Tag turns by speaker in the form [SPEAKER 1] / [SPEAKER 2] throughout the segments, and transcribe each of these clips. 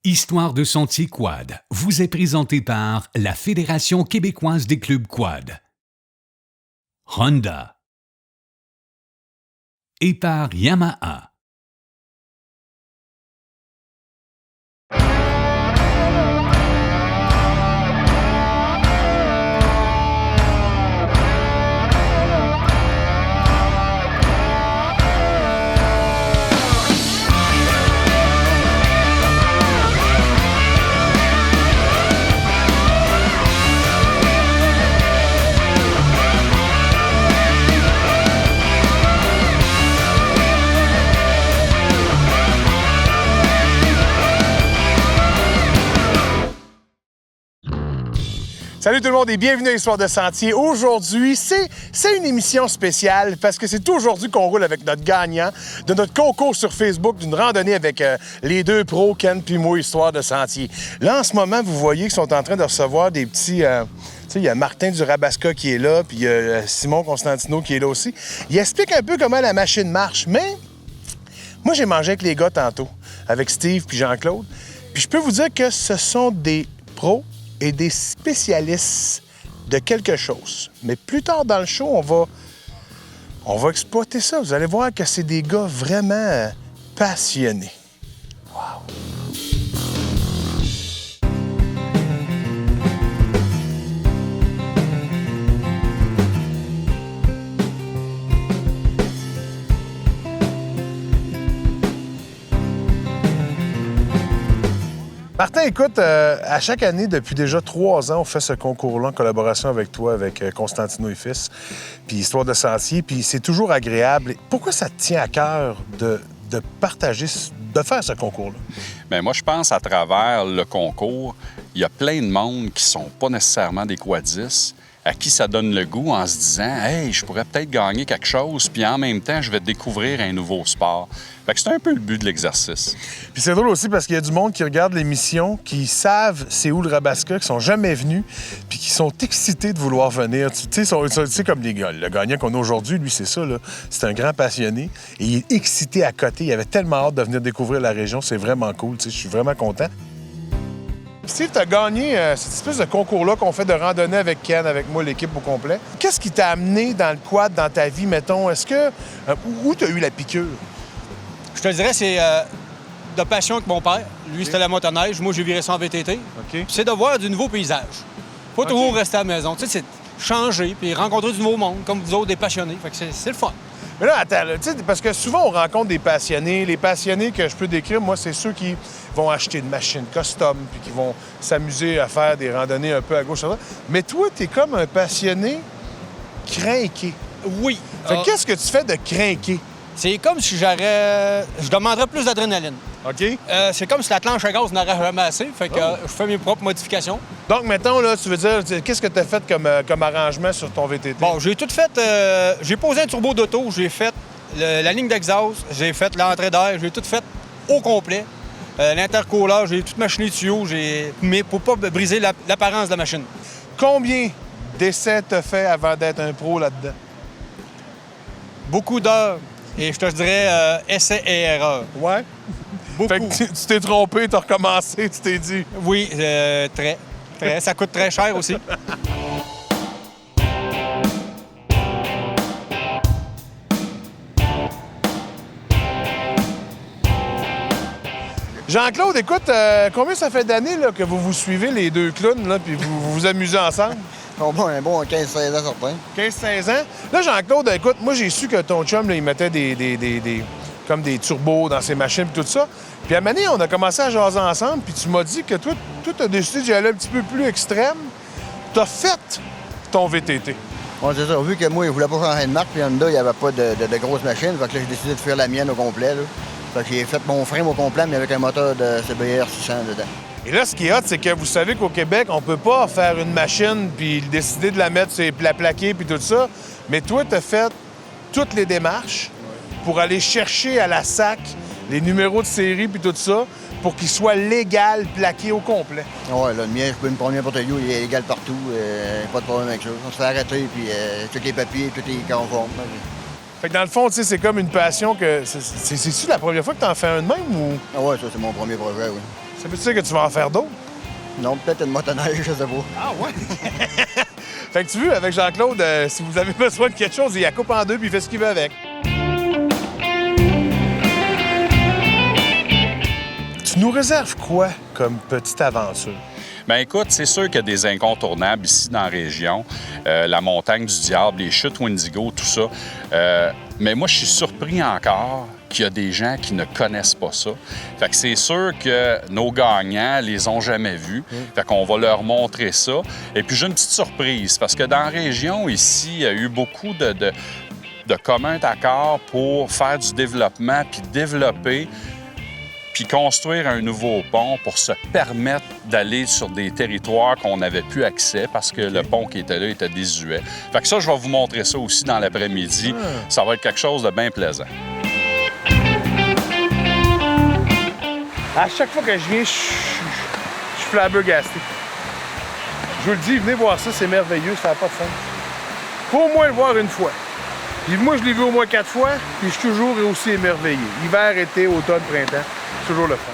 [SPEAKER 1] Histoire de sentier quad vous est présentée par la Fédération québécoise des clubs quad, Honda et par Yamaha.
[SPEAKER 2] Salut tout le monde et bienvenue à l'Histoire de sentier. Aujourd'hui, c'est une émission spéciale parce que c'est aujourd'hui qu'on roule avec notre gagnant de notre concours sur Facebook d'une randonnée avec les deux pros, Ken puis moi, Histoire de sentier. Là, en ce moment, vous voyez qu'ils sont en train de recevoir des petits... tu sais, il y a Martin du Rabasca qui est là, puis il y a Simon Constantino qui est là aussi. Il explique un peu comment la machine marche, mais moi, j'ai mangé avec les gars tantôt, avec Steve puis Jean-Claude. Puis je peux vous dire que ce sont des pros et des spécialistes de quelque chose. Mais plus tard dans le show, on va exploiter ça. Vous allez voir que c'est des gars vraiment passionnés. Wow! Martin, écoute, à chaque année, depuis déjà 3 ans, on fait ce concours-là en collaboration avec toi, avec Constantino et Fils, puis Histoire de sentier, puis c'est toujours agréable. Pourquoi ça te tient à cœur de partager, de faire ce concours-là?
[SPEAKER 3] Bien, moi, je pense à travers le concours, il y a plein de monde qui sont pas nécessairement des quadistes, à qui ça donne le goût en se disant « Hey, je pourrais peut-être gagner quelque chose, puis en même temps, je vais découvrir un nouveau sport. » Fait que c'est un peu le but de l'exercice. Puis
[SPEAKER 2] c'est drôle aussi parce qu'il y a du monde qui regarde l'émission, qui savent c'est où le Rabasca, qui sont jamais venus, puis qui sont excités de vouloir venir. Tu sais, comme les gars, le gagnant qu'on a aujourd'hui, lui, c'est ça, là. C'est un grand passionné et il est excité à côté. Il avait tellement hâte de venir découvrir la région. C'est vraiment cool, tu sais, je suis vraiment content. Steve, tu as gagné cette espèce de concours-là qu'on fait de randonnée avec Ken, avec moi, l'équipe au complet. Qu'est-ce qui t'a amené dans le quad, dans ta vie, mettons? Est-ce que... où tu as eu la piqûre?
[SPEAKER 4] Je te dirais, c'est de passion avec mon père. Lui, c'était la motoneige. Moi, j'ai viré ça en VTT. Puis c'est de voir du nouveau paysage. Pas toujours rester à la maison. Tu sais, c'est changer puis rencontrer du nouveau monde, comme vous autres, des passionnés. Fait que c'est le fun.
[SPEAKER 2] Mais là, attends, tu sais, parce que souvent, on rencontre des passionnés. Les passionnés que je peux décrire, moi, c'est ceux qui vont acheter une machine custom puis qui vont s'amuser à faire des randonnées un peu à gauche, à droite. Mais toi, t'es comme un passionné crinqué.
[SPEAKER 4] Oui.
[SPEAKER 2] Fait qu'est-ce que tu fais de crinqué?
[SPEAKER 4] C'est comme si je demanderais plus d'adrénaline.
[SPEAKER 2] OK.
[SPEAKER 4] C'est comme si la planche à gaz n'aurait jamais assez. Fait que je fais mes propres modifications.
[SPEAKER 2] Donc, mettons, là, tu veux dire, qu'est-ce que tu as fait comme arrangement sur ton VTT?
[SPEAKER 4] Bon, j'ai tout fait. J'ai posé un turbo d'auto, j'ai fait la ligne d'exhaust, j'ai fait l'entrée d'air, j'ai tout fait au complet. L'intercooleur, j'ai tout machiné tuyau, mais pour pas briser l'apparence de la machine.
[SPEAKER 2] Combien d'essais t'as fait avant d'être un pro là-dedans?
[SPEAKER 4] Beaucoup d'heures. Et je te dirais essais et erreurs.
[SPEAKER 2] Ouais?
[SPEAKER 4] Beaucoup.
[SPEAKER 2] Fait que tu t'es trompé, t'as recommencé, tu t'es dit...
[SPEAKER 4] Oui, très. Ça coûte très cher aussi.
[SPEAKER 2] Jean-Claude, écoute, combien ça fait d'années là, que vous vous suivez, les deux clowns, là, puis vous vous amusez ensemble?
[SPEAKER 5] Un bon 15-16 ans, certain.
[SPEAKER 2] 15-16 ans. Là, Jean-Claude, écoute, moi, j'ai su que ton chum, là, il mettait comme des turbos dans ses machines et tout ça. Puis à un moment donné, on a commencé à jaser ensemble, puis tu m'as dit que toi, tu as décidé d'y aller un petit peu plus extrême. Tu as fait ton VTT.
[SPEAKER 5] On c'est ça. Vu que moi, je voulais pas changer de marque, puis Honda, il n'y avait pas de grosses machines. Fait que là, j'ai décidé de faire la mienne au complet. Là. Fait que j'ai fait mon frame au complet, mais avec un moteur de CBR 600 dedans.
[SPEAKER 2] Et là, ce qui est hot, c'est que vous savez qu'au Québec, on peut pas faire une machine puis décider de la mettre, la plaquer puis tout ça. Mais toi, tu as fait toutes les démarches pour aller chercher à la SAC les numéros de série puis tout ça pour qu'il soit légal, plaqué au complet.
[SPEAKER 5] Ouais, là, le mien, je peux me prendre n'importe où, il est légal partout, pas de problème avec ça. On se fait arrêter, puis tous les papiers, tout est conforme.
[SPEAKER 2] Fait que dans le fond, tu sais, c'est comme une passion que... C'est-tu la première fois que tu en fais un de même ou...
[SPEAKER 5] Ah ouais, ça, c'est mon premier projet, oui.
[SPEAKER 2] Ça veut dire que tu vas en faire d'autres?
[SPEAKER 5] Non, peut-être une motoneige, je sais pas.
[SPEAKER 2] Ah ouais? Fait que tu vois, avec Jean-Claude, si vous avez besoin de quelque chose, il la coupe en deux puis il fait ce qu'il veut avec. Tu nous réserves quoi comme petite aventure?
[SPEAKER 3] Bien, écoute, c'est sûr qu'il y a des incontournables ici dans la région. La montagne du Diable, les chutes Wendigo, tout ça. Mais moi, je suis surpris encore qu'il y a des gens qui ne connaissent pas ça. Fait que c'est sûr que nos gagnants les ont jamais vus. Fait qu'on va leur montrer ça. Et puis, j'ai une petite surprise, parce que dans la région, ici, il y a eu beaucoup de communs accords pour faire du développement puis développer puis construire un nouveau pont pour se permettre d'aller sur des territoires qu'on n'avait plus accès parce que le pont qui était là était désuet. Fait que ça, je vais vous montrer ça aussi dans l'après-midi. Ça va être quelque chose de bien plaisant.
[SPEAKER 2] À chaque fois que je viens, je suis flabbergasté. Je vous le dis, venez voir ça, c'est merveilleux, ça n'a pas de sens. Faut au moins le voir une fois. Puis moi, je l'ai vu au moins 4 fois, puis je suis toujours aussi émerveillé. Hiver, été, automne, printemps, c'est toujours le fun.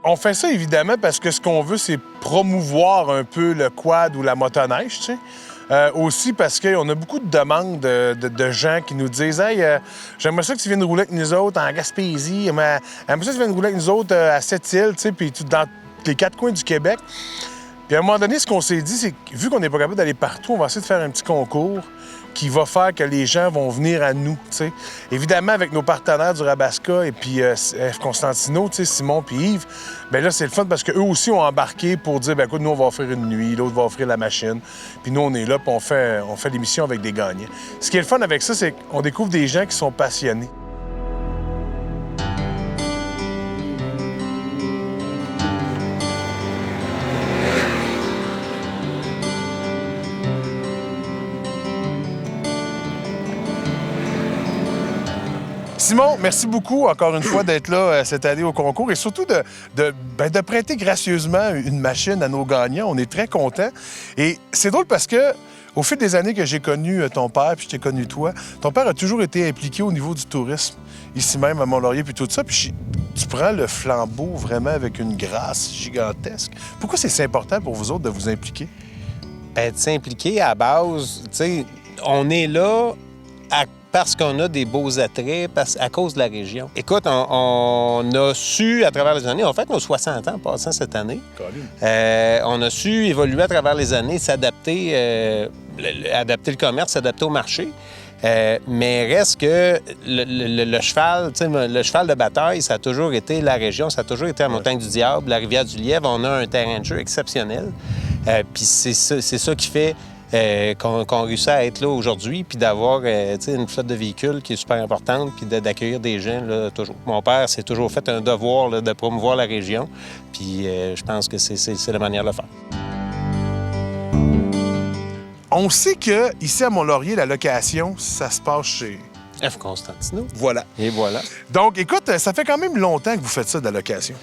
[SPEAKER 2] On fait ça évidemment parce que ce qu'on veut, c'est promouvoir un peu le quad ou la motoneige, tu sais. Aussi parce qu'on a beaucoup de demandes de gens qui nous disent « Hey, j'aimerais ça que tu viennes rouler avec nous autres en Gaspésie, j'aimerais ça que tu viennes rouler avec nous autres à Sept-Îles, tu sais, puis dans les 4 coins du Québec. » Puis à un moment donné, ce qu'on s'est dit, c'est que vu qu'on n'est pas capable d'aller partout, on va essayer de faire un petit concours qui va faire que les gens vont venir à nous, tu sais. Évidemment, avec nos partenaires du Rabasca et puis F. Constantino, tu sais, Simon puis Yves, bien là, c'est le fun parce qu'eux aussi ont embarqué pour dire, bien écoute, nous, on va offrir une nuit, l'autre va offrir la machine, puis nous, on est là, puis on fait l'émission avec des gagnants. Ce qui est le fun avec ça, c'est qu'on découvre des gens qui sont passionnés. Simon, merci beaucoup encore une fois d'être là cette année au concours et surtout de prêter gracieusement une machine à nos gagnants. On est très contents. Et c'est drôle parce que au fil des années que j'ai connu ton père puis je t'ai connu toi, ton père a toujours été impliqué au niveau du tourisme, ici même à Mont-Laurier puis tout ça. Puis tu prends le flambeau vraiment avec une grâce gigantesque. Pourquoi c'est si important pour vous autres de vous impliquer?
[SPEAKER 6] Bien, de s'impliquer à base, tu sais, on est là parce qu'on a des beaux attraits, à cause de la région. Écoute, on a su, à travers les années, on fait nos 60 ans passant cette année, on a su évoluer à travers les années, s'adapter, adapter le commerce, s'adapter au marché. Mais reste que le cheval, tu sais, le cheval de bataille, ça a toujours été la région, ça a toujours été la Montagne du Diable, la Rivière-du-Lièvre. On a un terrain de jeu exceptionnel. Puis c'est ça qui fait qu'on réussit à être là aujourd'hui, puis d'avoir une flotte de véhicules qui est super importante, puis d'accueillir des gens là, toujours. Mon père s'est toujours fait un devoir là, de promouvoir la région, puis je pense que c'est la manière de le faire.
[SPEAKER 2] On sait qu'ici à Mont-Laurier, la location, ça se passe chez
[SPEAKER 6] F. Constantino.
[SPEAKER 2] Voilà.
[SPEAKER 6] Et voilà.
[SPEAKER 2] Donc, écoute, ça fait quand même longtemps que vous faites ça de la location.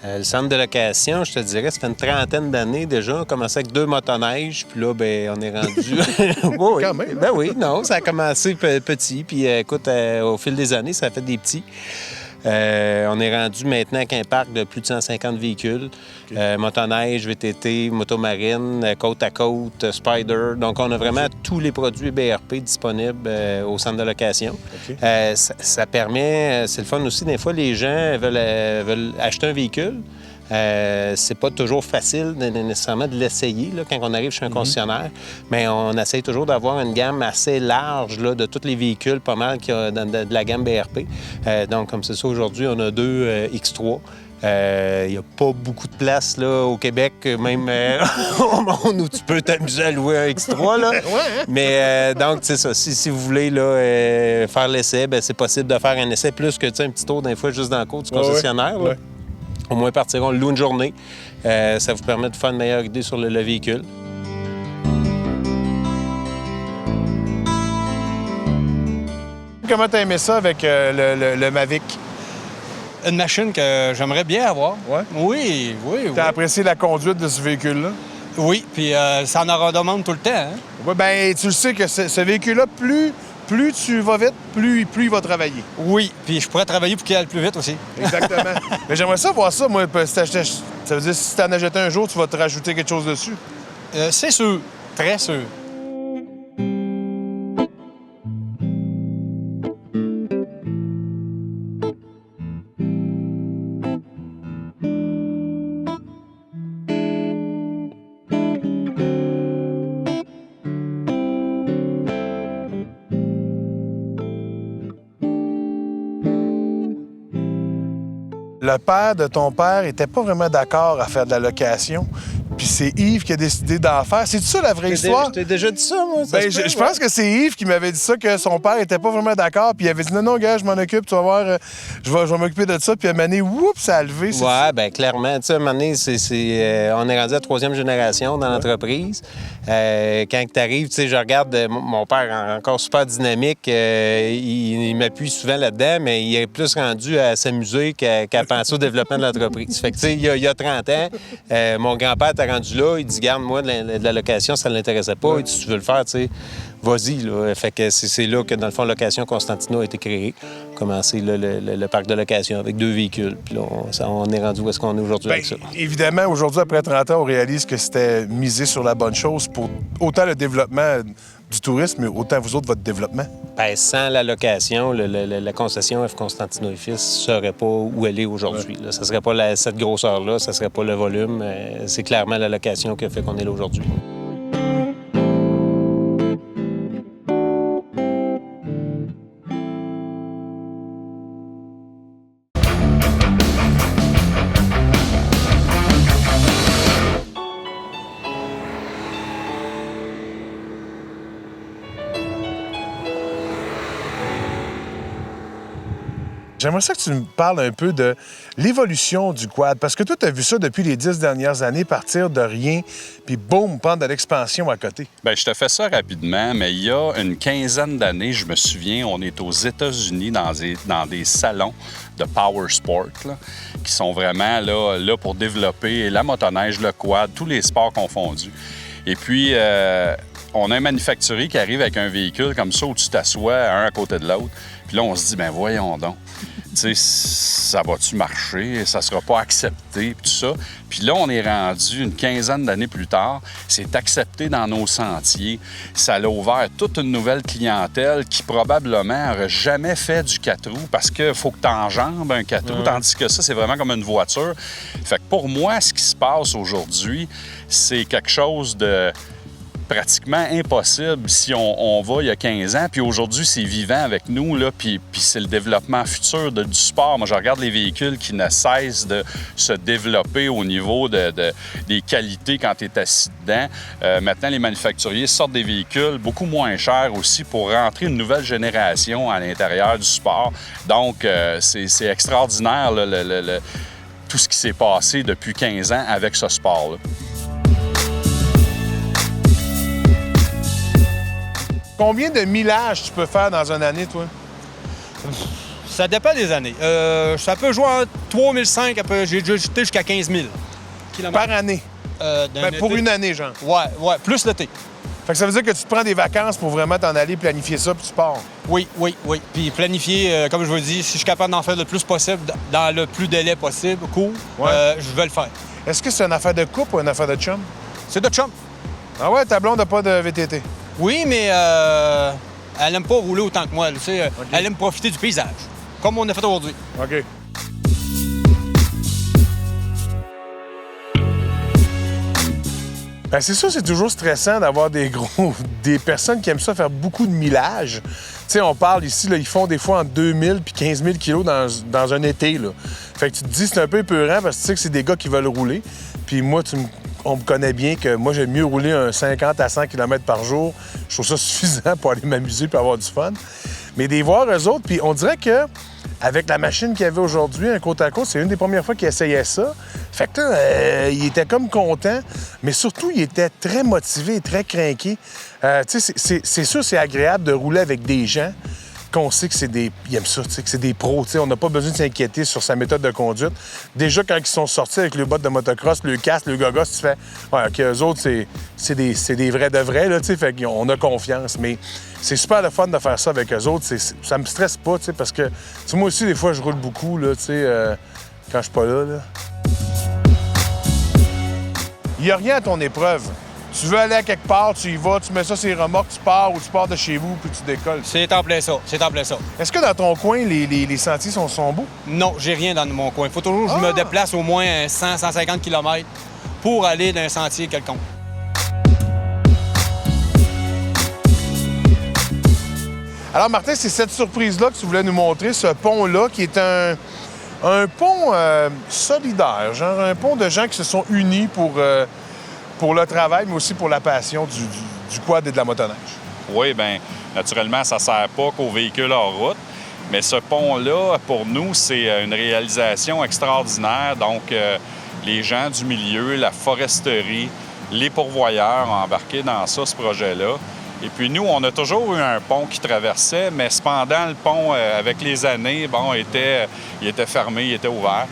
[SPEAKER 6] Le centre de location, je te dirais, ça fait une 30aine d'années déjà. On a commencé avec 2 motoneiges, puis là, bien, on est rendu... oui,
[SPEAKER 2] quand même.
[SPEAKER 6] Ben oui, non, ça a commencé petit, puis écoute, au fil des années, ça a fait des petits. On est rendu maintenant avec un parc de plus de 150 véhicules. Motoneige, VTT, motomarine, côte à côte, Spider. Donc, on a vraiment tous les produits BRP disponibles au centre de location. Ça permet, c'est le fun aussi, des fois, les gens veulent acheter un véhicule. C'est pas toujours facile nécessairement de l'essayer là, quand on arrive chez un concessionnaire, mais on essaie toujours d'avoir une gamme assez large là, de tous les véhicules, pas mal qu'il y a de la gamme BRP. Donc, comme c'est ça, aujourd'hui, on a 2 X3. Il n'y a pas beaucoup de place là, au Québec, même au monde où tu peux t'amuser à louer un X3. Là. Mais donc, c'est ça. Si vous voulez là, faire l'essai, bien, c'est possible de faire un essai plus que un petit tour d'un fois juste dans le cours du concessionnaire. Là. Au moins partir, on loue une journée. Ça vous permet de faire une meilleure idée sur le véhicule.
[SPEAKER 2] Comment t'as aimé ça avec le Mavic?
[SPEAKER 4] Une machine que j'aimerais bien avoir.
[SPEAKER 2] Ouais?
[SPEAKER 4] Oui.
[SPEAKER 2] T'as apprécié la conduite de ce véhicule-là?
[SPEAKER 4] Oui, puis ça en redemande tout le temps. Hein?
[SPEAKER 2] Oui, bien, tu le sais que ce véhicule-là, plus tu vas vite, plus il va travailler.
[SPEAKER 4] Oui, puis je pourrais travailler pour qu'il aille plus vite aussi.
[SPEAKER 2] Exactement. Mais j'aimerais ça voir ça, moi. Ça veut dire, si t'en achètes un jour, tu vas te rajouter quelque chose dessus.
[SPEAKER 4] C'est sûr, très sûr.
[SPEAKER 2] Le père de ton père était pas vraiment d'accord à faire de la location. Puis c'est Yves qui a décidé d'en faire. C'est ça la vraie histoire?
[SPEAKER 6] Je t'ai déjà dit ça, moi.
[SPEAKER 2] Ben, je pense que c'est Yves qui m'avait dit ça, que son père était pas vraiment d'accord. Puis il avait dit non, gars, je m'en occupe, tu vas voir, je vais m'occuper de ça. Puis à un moment donné, oups, ça a levé.
[SPEAKER 6] Oui, bien, clairement. Tu sais, à un moment donné, on est rendu à 3e génération dans l'entreprise. Quand tu arrives, tu sais, je regarde mon père encore super dynamique. Il m'appuie souvent là-dedans, mais il est plus rendu à s'amuser qu'à penser au développement de l'entreprise. Fait que, tu sais, il y a 30 ans, mon grand-père était rendu là. Il dit, garde, moi, de la location, ça ne l'intéressait pas. Il dit, si tu veux le faire, tu sais, vas-y. Là. Fait que c'est là que, dans le fond, Location Constantino a été créée. Commencé le parc de location avec 2 véhicules. Puis là, on est rendu où est-ce qu'on est aujourd'hui avec ça.
[SPEAKER 2] Évidemment, aujourd'hui, après 30 ans, on réalise que c'était misé sur la bonne chose pour autant le développement du tourisme, mais autant vous autres, votre développement.
[SPEAKER 6] Bien, sans la location, la concession F. Constantino et Fils ne serait pas où elle est aujourd'hui. Ça ne serait pas cette grosseur-là, ça ne serait pas le volume. C'est clairement la location qui a fait qu'on est là aujourd'hui.
[SPEAKER 2] J'aimerais ça que tu me parles un peu de l'évolution du quad, parce que toi, tu as vu ça depuis les 10 dernières années, partir de rien, puis boum, prendre de l'expansion à côté.
[SPEAKER 3] Bien, je te fais ça rapidement, mais il y a une quinzaine d'années, je me souviens, on est aux États-Unis dans des salons de power sport, là, qui sont vraiment là pour développer la motoneige, le quad, tous les sports confondus. Et puis, on a un manufacturier qui arrive avec un véhicule comme ça où tu t'assois un à côté de l'autre. Puis là, on se dit, ben voyons donc, tu sais, ça va-tu marcher? Ça sera pas accepté, puis tout ça. Puis là, on est rendu une quinzaine d'années plus tard. C'est accepté dans nos sentiers. Ça a ouvert toute une nouvelle clientèle qui probablement n'aurait jamais fait du 4 roues parce qu'il faut que tu enjambes un 4 roues, tandis que ça, c'est vraiment comme une voiture. Fait que pour moi, ce qui se passe aujourd'hui, c'est quelque chose de pratiquement impossible si on va il y a 15 ans. Puis aujourd'hui, c'est vivant avec nous, là, puis c'est le développement futur du sport. Moi, je regarde les véhicules qui ne cessent de se développer au niveau des qualités quand tu es assis dedans. Maintenant, les manufacturiers sortent des véhicules beaucoup moins chers aussi pour rentrer une nouvelle génération à l'intérieur du sport. Donc, c'est extraordinaire, là, tout ce qui s'est passé depuis 15 ans avec ce sport-là.
[SPEAKER 2] Combien de millages tu peux faire dans une année, toi?
[SPEAKER 4] Ça dépend des années. Ça peut jouer entre 3 500, j'ai déjà jeté jusqu'à 15 000 kilomètres.
[SPEAKER 2] Par année? Pour une année, genre?
[SPEAKER 4] Ouais, plus l'été.
[SPEAKER 2] Fait que ça veut dire que tu te prends des vacances pour vraiment t'en aller, planifier ça, puis tu pars?
[SPEAKER 4] Oui. Puis planifier, comme je vous dis, si je suis capable d'en faire le plus possible, dans le plus délai possible, court, je vais le faire.
[SPEAKER 2] Est-ce que c'est une affaire de couple ou une affaire de chum?
[SPEAKER 4] C'est de chum.
[SPEAKER 2] Ah ouais, ta blonde n'a pas de VTT?
[SPEAKER 4] Oui, mais elle aime pas rouler autant que moi. Tu sais, okay. Elle aime profiter du paysage, comme on a fait aujourd'hui.
[SPEAKER 2] OK. Ben c'est ça, c'est toujours stressant d'avoir des personnes qui aiment ça faire beaucoup de millage. Tu sais, on parle ici, là, ils font des fois entre 2000 puis 15 000 kilos dans un été, là. Fait que tu te dis, c'est un peu épeurant parce que tu sais que c'est des gars qui veulent rouler. Puis moi, on me connaît bien que moi, j'aime mieux rouler un 50 à 100 km par jour. Je trouve ça suffisant pour aller m'amuser et avoir du fun. Mais des voir eux autres, puis on dirait que avec la machine qu'il y avait aujourd'hui, un côte à côte, c'est une des premières fois qu'il essayait ça. Fait que là, il était comme content, mais surtout, il était très motivé et très craqué. Tu sais, c'est sûr, c'est agréable de rouler avec des gens qu'on sait que c'est des... Ils aiment ça, tu sais, que c'est des pros. Tu sais, on n'a pas besoin de s'inquiéter sur sa méthode de conduite. Déjà, quand ils sont sortis avec le bottes de motocross, le casque, le gogos, tu fais... Ouais, OK, eux autres, c'est des vrais de vrais, là, tu sais, fait qu'on a confiance. Mais c'est super le fun de faire ça avec eux autres. Ça me stresse pas, tu sais, parce que... Tu sais, moi aussi, des fois, je roule beaucoup, là, tu sais, quand je suis pas là. Il n'y a rien à ton épreuve. Tu veux aller à quelque part, tu y vas, tu mets ça sur les remorques, tu pars ou tu pars de chez vous puis tu décolles.
[SPEAKER 4] C'est en plein ça. C'est en plein ça.
[SPEAKER 2] Est-ce que dans ton coin, les sentiers sont beaux?
[SPEAKER 4] Non, j'ai rien dans mon coin. Il faut toujours que je me déplace au moins 100, 150 km pour aller dans un sentier quelconque.
[SPEAKER 2] Alors, Martin, c'est cette surprise-là que tu voulais nous montrer, ce pont-là, qui est un pont solidaire, genre un pont de gens qui se sont unis pour le travail, mais aussi pour la passion du quad et de la motoneige.
[SPEAKER 3] Oui, bien, naturellement, ça ne sert pas qu'aux véhicules hors route, mais ce pont-là, pour nous, c'est une réalisation extraordinaire. Donc, les gens du milieu, la foresterie, les pourvoyeurs ont embarqué dans ça, ce projet-là. Et puis, nous, on a toujours eu un pont qui traversait, mais cependant, le pont, avec les années, bon, il était fermé, il était ouvert.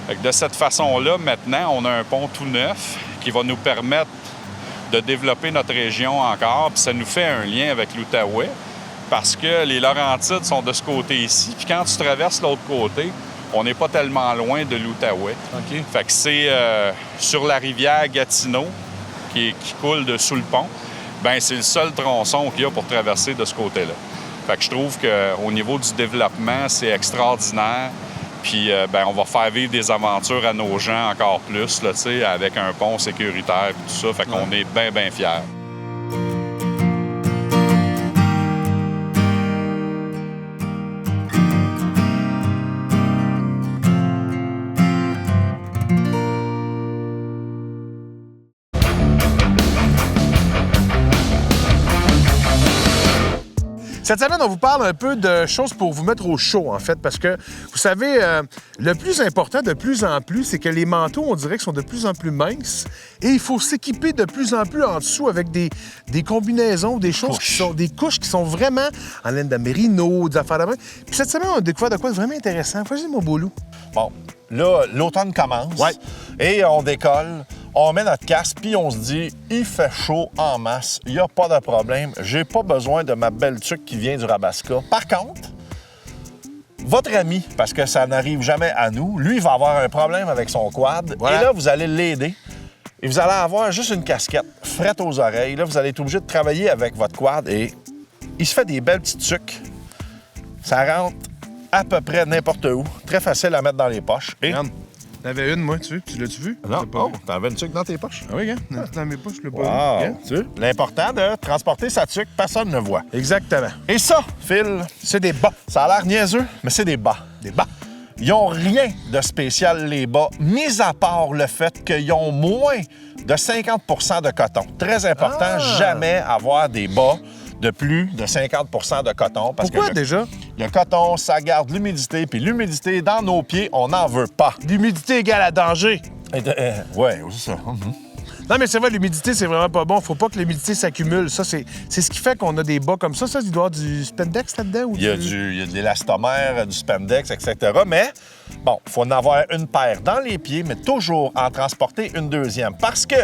[SPEAKER 3] Fait que de cette façon-là, maintenant, on a un pont tout neuf qui va nous permettre de développer notre région encore. Puis ça nous fait un lien avec l'Outaouais parce que les Laurentides sont de ce côté-ci. Puis quand tu traverses l'autre côté, on n'est pas tellement loin de l'Outaouais.
[SPEAKER 2] OK.
[SPEAKER 3] Fait que c'est sur la rivière Gatineau qui coule sous le pont. Bien, c'est le seul tronçon qu'il y a pour traverser de ce côté-là. Fait que je trouve qu'au niveau du développement, c'est extraordinaire. Puis, on va faire vivre des aventures à nos gens encore plus, là, tu sais, avec un pont sécuritaire et tout ça. Fait qu'on est bien, bien fiers.
[SPEAKER 2] Cette semaine, on vous parle un peu de choses pour vous mettre au chaud, en fait, parce que, vous savez, le plus important de plus en plus, c'est que les manteaux, on dirait qu'ils sont de plus en plus minces et il faut s'équiper de plus en plus en dessous avec des combinaisons, des choses qui sont des couches qui sont vraiment en laine de mérino, des affaires de main. Puis cette semaine, on a découvert de quoi de vraiment intéressant. Vas-y, mon beau loup.
[SPEAKER 7] Bon, là, l'automne commence et on décolle. On met notre casque, puis on se dit, il fait chaud en masse, il n'y a pas de problème, j'ai pas besoin de ma belle tuque qui vient du Rabasca. Par contre, votre ami, parce que ça n'arrive jamais à nous, lui, il va avoir un problème avec son quad, et là, vous allez l'aider. Et vous allez avoir juste une casquette, frette aux oreilles. Là, vous allez être obligé de travailler avec votre quad, et il se fait des belles petites tuques. Ça rentre à peu près n'importe où, très facile à mettre dans les poches. Et...
[SPEAKER 2] T'en avais une, moi, tu l'as-tu vu?
[SPEAKER 7] Non, t'avais une tuque dans tes poches.
[SPEAKER 2] Ah oui, gars, dans mes poches, je l'ai pas vu.
[SPEAKER 7] Tu l'important de transporter sa tuque, personne ne voit.
[SPEAKER 2] Exactement.
[SPEAKER 7] Et ça, Phil,
[SPEAKER 2] c'est des bas.
[SPEAKER 7] Ça a l'air niaiseux, mais c'est des bas.
[SPEAKER 2] Des bas.
[SPEAKER 7] Ils n'ont rien de spécial, les bas, mis à part le fait qu'ils ont moins de 50 de coton. Très important, jamais avoir des bas de plus de 50 de coton. Parce
[SPEAKER 2] Pourquoi
[SPEAKER 7] que
[SPEAKER 2] déjà?
[SPEAKER 7] Le coton, ça garde l'humidité, puis l'humidité, dans nos pieds, on n'en veut pas.
[SPEAKER 2] L'humidité égale à danger.
[SPEAKER 7] Oui, c'est ça.
[SPEAKER 2] Non, mais c'est vrai, l'humidité, c'est vraiment pas bon. Faut pas que l'humidité s'accumule. Ça, c'est ce qui fait qu'on a des bas comme ça. Ça, il doit y avoir du spandex là-dedans? Ou
[SPEAKER 7] il y a de l'élastomère, du spandex, etc. Mais, bon, il faut en avoir une paire dans les pieds, mais toujours en transporter une deuxième. Parce que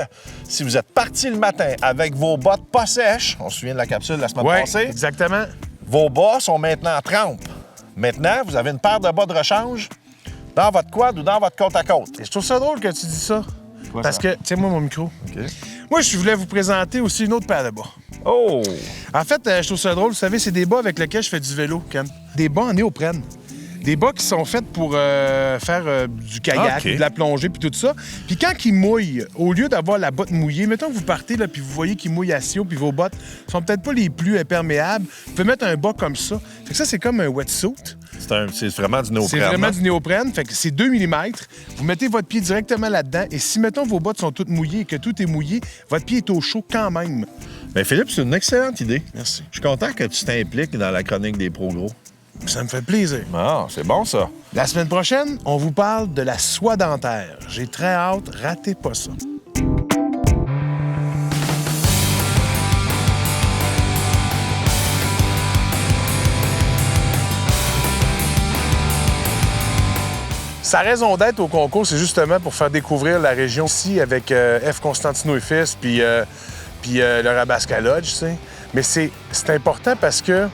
[SPEAKER 7] si vous êtes parti le matin avec vos bottes pas sèches, on se souvient de la capsule de la semaine passée?
[SPEAKER 2] Exactement.
[SPEAKER 7] Vos bas sont maintenant en trempe. Maintenant, vous avez une paire de bas de rechange dans votre quad ou dans votre côte à côte.
[SPEAKER 2] Et je trouve ça drôle que tu dis ça.
[SPEAKER 7] Quoi,
[SPEAKER 2] parce que, tiens-moi mon micro.
[SPEAKER 7] OK.
[SPEAKER 2] Moi, je voulais vous présenter aussi une autre paire de bas.
[SPEAKER 7] Oh!
[SPEAKER 2] En fait, je trouve ça drôle. Vous savez, c'est des bas avec lesquels je fais du vélo, Ken. Des bas en néoprène. Des bas qui sont faits pour faire du kayak, de la plongée, puis tout ça. Puis quand ils mouillent, au lieu d'avoir la botte mouillée, mettons que vous partez, là, puis vous voyez qu'ils mouillent assez haut, puis vos bottes sont peut-être pas les plus imperméables, vous pouvez mettre un bas comme ça. Fait que ça, c'est comme un wetsuit.
[SPEAKER 7] C'est vraiment du néoprène.
[SPEAKER 2] C'est vraiment du néoprène. Fait que c'est 2 mm. Vous mettez votre pied directement là-dedans. Et si, mettons, vos bottes sont toutes mouillées et que tout est mouillé, votre pied est au chaud quand même.
[SPEAKER 7] Bien, Philippe, c'est une excellente idée.
[SPEAKER 2] Merci.
[SPEAKER 7] Je suis content que tu t'impliques dans la chronique des pros gros.
[SPEAKER 2] Ça me fait plaisir.
[SPEAKER 7] Ah, c'est bon, ça.
[SPEAKER 2] La semaine prochaine, on vous parle de la soie dentaire. J'ai très hâte. Ratez pas ça. Sa raison d'être au concours, c'est justement pour faire découvrir la région ici avec F. Constantino et Fils, puis le Rabasca Lodge, tu sais. Mais c'est important parce que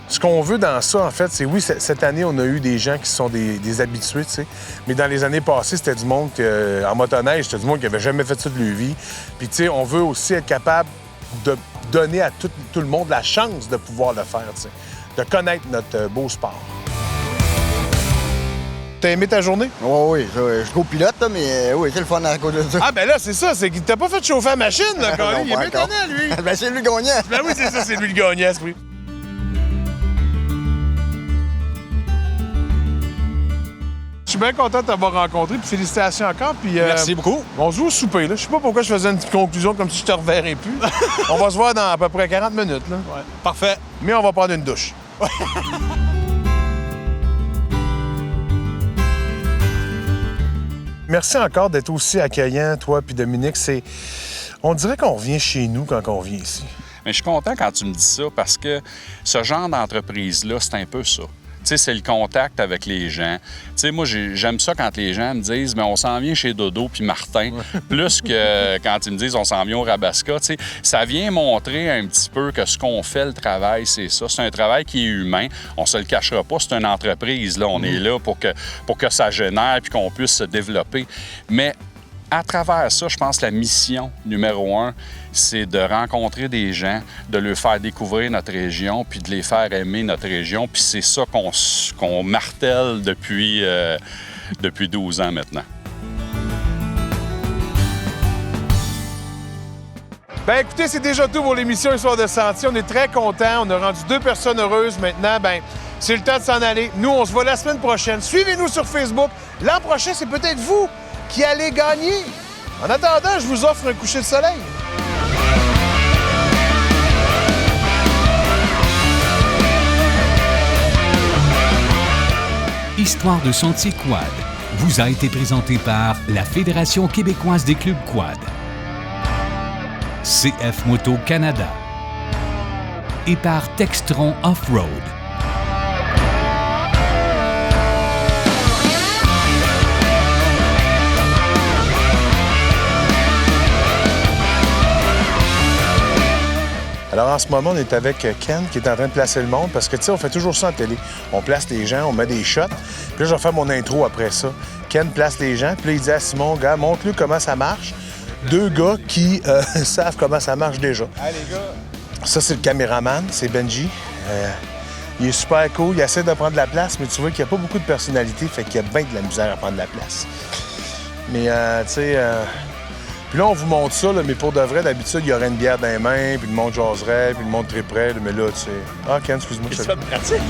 [SPEAKER 2] ce qu'on veut dans ça, en fait, c'est oui, cette année, on a eu des gens qui sont des habitués, tu sais. Mais dans les années passées, c'était du monde en motoneige, c'était du monde qui n'avait jamais fait ça de leur vie. Puis, tu sais, on veut aussi être capable de donner à tout le monde la chance de pouvoir le faire, tu sais. De connaître notre beau sport. T'as aimé ta journée?
[SPEAKER 5] Oui, je suis copilote, là, mais oui, c'est le fun à cause de ça.
[SPEAKER 2] Ah, ben là, c'est ça, c'est qu'il t'a pas fait chauffer la machine, là, quand même. Il est bien étonnant, lui.
[SPEAKER 5] Ben, c'est lui le gagnant.
[SPEAKER 2] Ben oui, c'est ça, c'est lui le gagnant, oui. Je suis bien content de t'avoir rencontré, puis félicitations encore. Puis,
[SPEAKER 4] Merci beaucoup.
[SPEAKER 2] On se voit au souper, là. Je sais pas pourquoi je faisais une petite conclusion comme si je te reverrais plus. On va se voir dans à peu près 40 minutes, là.
[SPEAKER 4] Ouais. Parfait.
[SPEAKER 2] Mais on va prendre une douche. Merci encore d'être aussi accueillant, toi puis Dominique. On dirait qu'on revient chez nous quand on vient ici.
[SPEAKER 3] Mais je suis content quand tu me dis ça parce que ce genre d'entreprise-là, c'est un peu ça. Tu sais, c'est le contact avec les gens. Tu sais, moi, j'aime ça quand les gens me disent « mais on s'en vient chez Dodo puis Martin », plus que quand ils me disent « on s'en vient au Rabasca ». Tu sais, ça vient montrer un petit peu que ce qu'on fait, le travail, c'est ça. C'est un travail qui est humain. On se le cachera pas. C'est une entreprise, là. On est là pour que ça génère puis qu'on puisse se développer. Mais à travers ça, je pense que la mission numéro 1, c'est de rencontrer des gens, de leur faire découvrir notre région, puis de les faire aimer notre région. Puis c'est ça qu'on martèle depuis 12 ans maintenant.
[SPEAKER 2] Ben écoutez, c'est déjà tout pour l'émission Histoire de Sentier. On est très contents. On a rendu 2 personnes heureuses. Maintenant, ben c'est le temps de s'en aller. Nous, on se voit la semaine prochaine. Suivez-nous sur Facebook. L'an prochain, c'est peut-être vous qui allez gagner. En attendant, je vous offre un coucher de soleil.
[SPEAKER 1] Histoire de Sentier Quad vous a été présenté par la Fédération québécoise des clubs quad, CF Moto Canada et par Textron Off-Road.
[SPEAKER 2] Alors, en ce moment, on est avec Ken qui est en train de placer le monde parce que, tu sais, on fait toujours ça en télé. On place les gens, on met des shots. Puis là, je vais faire mon intro après ça. Ken place les gens, puis là, il dit à Simon, gars, montre-lui comment ça marche. 2 gars qui savent comment ça marche déjà.
[SPEAKER 4] Allez, les gars.
[SPEAKER 2] Ça, c'est le caméraman, c'est Benji. Il est super cool, il essaie de prendre de la place, mais tu vois qu'il n'y a pas beaucoup de personnalité, fait qu'il y a bien de la misère à prendre de la place. Mais, tu sais... Puis là, on vous montre ça, là, mais pour de vrai, d'habitude, il y aurait une bière dans les mains, puis le monde jaserait, puis le monde triperait. Mais là, tu sais... Ah, Ken, excuse-moi.
[SPEAKER 7] C'est ça de pratique.